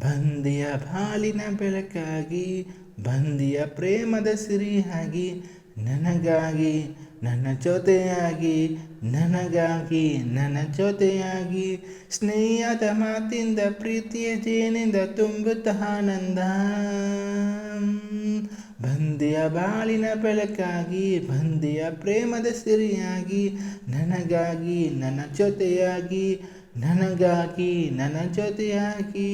ಬಂದಿಯ ಬಾಳಿನ ಬೆಳಕಾಗಿ ಬಂದಿಯ ಪ್ರೇಮದ ಸಿರಿಯಾಗಿ ನನಗಾಗಿ ನನ್ನ ಜೊತೆಯಾಗಿ ನನಗಾಗಿ ನನ್ನ ಜೊತೆಯಾಗಿ ಸ್ನೇಹದ ಮಾತಿಂದ ಪ್ರೀತಿಯ ಜೇನಿಂದ ತುಂಬುತ್ತ ಆನಂದ ಬಂದಿಯ ಬಾಳಿನ ಬೆಳಕಾಗಿ ಬಂದಿಯ ಪ್ರೇಮದ ಸಿರಿಯಾಗಿ ನನಗಾಗಿ ನನ್ನ ಜೊತೆಯಾಗಿ ನನಗಾಗಿ ನನ್ನ ಜೊತೆಯಾಗಿ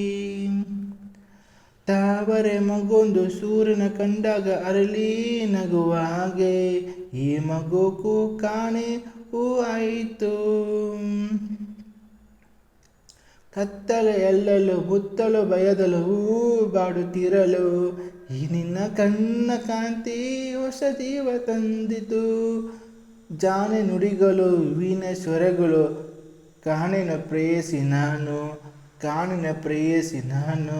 ತಾವರೆ ಮಗೊಂದು ಸೂರ್ಯನ ಕಂಡಾಗ ಅರಳಿ ನಗುವ ಹಾಗೆ ಈ ಮಗುಕು ಕಾಣೆ ಹೂ ಆಯಿತು ಕತ್ತಲೆ ಎಲ್ಲಲು ಮುತ್ತಲು ಬಯದಲು ಹೂ ಬಾಡುತ್ತಿರಲು ಈ ನಿನ್ನ ಕಣ್ಣ ಕಾಂತಿ ಹೊಸ ಜೀವ ತಂದಿತು ಜಾನೆ ನುಡಿಗಳು ವೀಣ ಸ್ವರಗಳು ಕಾಣಿನ ಪ್ರೇಯಸಿ ನಾನು ಕಾಣಿನ ಪ್ರೇಯಸಿ ನಾನು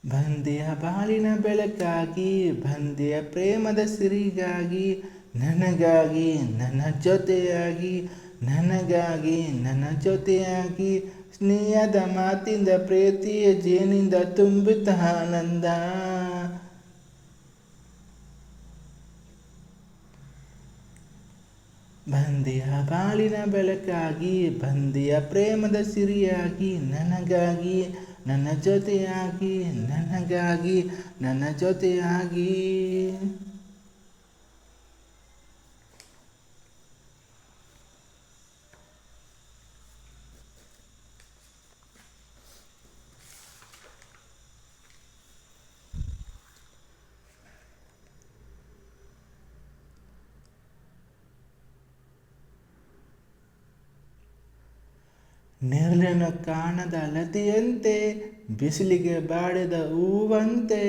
ಬಂದೆಯ ಬಾಳಿನ ಬೆಳಕಾಗಿ ಬಂದೆಯ ಪ್ರೇಮದ ಸಿರಿಗಾಗಿ ನನಗಾಗಿ ನನ್ನ ಜೊತೆಯಾಗಿ ನನಗಾಗಿ ನನ್ನ ಜೊತೆಯಾಗಿ ಸ್ನೇಹದ ಮಾತಿಂದ ಪ್ರೀತಿಯ ಜೇನಿಂದ ತುಂಬಿತ ಆನಂದ ಬಂದೆಯ ಬಾಳಿನ ಬೆಳಕಾಗಿ ಬಂದೆಯ ಪ್ರೇಮದ ಸಿರಿಯಾಗಿ ನನಗಾಗಿ ನನ್ನ ಜೊತೆಯಾಗಿ ನನಗಾಗಿ ನನ್ನ ಜೊತೆಯಾಗಿ ನೆರಳನ್ನು ಕಾಣದ ಅಲತೆಯಂತೆ ಬಿಸಿಲಿಗೆ ಬಾಡಿದ ಹೂವಂತೆ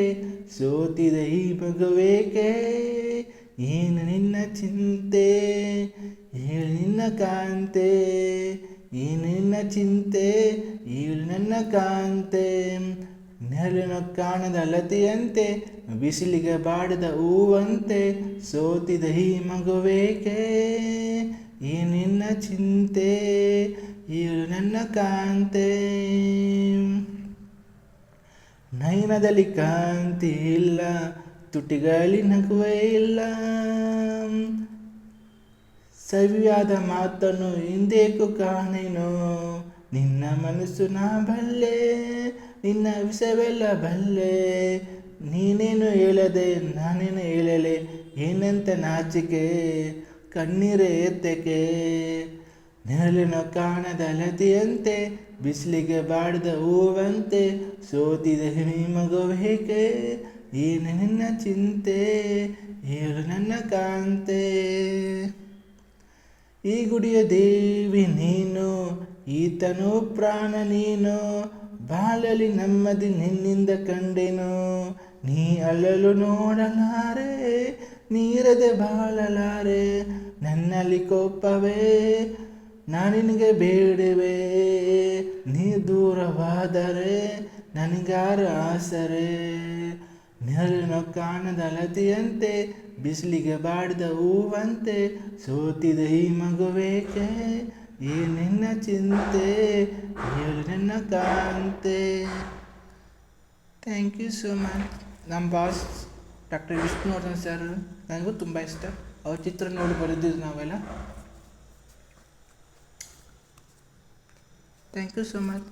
ಸೋತಿದೆ ಈ ಮಗುವೇಕೆ ಏನು ನಿನ್ನ ಚಿಂತೆ ಹೇಳು ನಿನ್ನ ಕಾಂತೆ ಏನು ನಿನ್ನ ಚಿಂತೆ ಹೇಳು ನನ್ನ ಕಾಂತೆ ನೆರಳನ್ನು ಕಾಣದ ಅಲತೆಯಂತೆ ಬಿಸಿಲಿಗೆ ಬಾಡಿದ ಹೂವಂತೆ ಸೋತಿದೆ ಈ ಮಗುವೇಕೆ ಏನು ನಿನ್ನ ಚಿಂತೆ ಹೇಳು ನನ್ನ ಕಾಂತೆ ನಯನದಲ್ಲಿ ಕಾಂತಿ ಇಲ್ಲ ತುಟಿಗಳಲ್ಲಿ ನಗುವೇ ಇಲ್ಲ ಸವಿಯಾದ ಮಾತನ್ನು ಹಿಂದೇಕು ಕಾಣೆನು ನಿನ್ನ ಮನಸ್ಸು ನಾ ಬಲ್ಲೆ ನಿನ್ನ ವಿಷವೆಲ್ಲ ಬಲ್ಲೆ ನೀನೇನು ಹೇಳದೆ ನಾನೇನು ಹೇಳಲೆ ಏನಂತ ನಾಚಿಕೆ ಕಣ್ಣೀರೇ ಎತ್ತಕೆ ನೆರಳಿನ ಕಾಣದ ಅಲತೆಯಂತೆ ಬಿಸಿಲಿಗೆ ಬಾಡಿದ ಹೂವಂತೆ ಸೋತಿದೆ ಈ ಮಗುವೇಕೆ ಏನು ನಿನ್ನ ಚಿಂತೆ ಹೇಳು ನನ್ನ ಕಾಂತೆ ಈ ಗುಡಿಯ ದೇವಿ ನೀನು ಈತನು ಪ್ರಾಣ ನೀನು ಬಾಳಲಿ ನೆಮ್ಮದಿ ನಿನ್ನಿಂದ ಕಂಡೆನು ನೀ ಅಲ್ಲಲು ನೋಡಲಾರೆ ನೀರದೆ ಬಾಳಲಾರೆ ನನ್ನಲ್ಲಿ ಕೋಪವೇ ನಾನಿನಿಗೆ ಬೇಡವೆ ನೀ ದೂರವಾದರೆ ನನಗಾರ ಆಸರೆ ನೆರಳಿನ ಕಾಣದ ಅಲತೆಯಂತೆ ಬಿಸಿಲಿಗೆ ಬಾಡಿದ ಹೂವಂತೆ ಸೋತಿದೆ ಈ ಮಗುವೇಕೆ ಏನಿನ್ನ ಚಿಂತೆ ಹೇಳು ನನ್ನ ಕಾಂತೆ. Thank you so much. ನಮ್ಮ ಬಾಸ್ ಡಾಕ್ಟರ್ ವಿಷ್ಣುವರ್ಧನ್ ಸರ್ ನನಗೂ ತುಂಬ ಇಷ್ಟ. ಅವ್ರ ಚಿತ್ರ ನೋಡಿ ಬರೆದಿದ್ದು ನಾವೆಲ್ಲ. Thank you so much.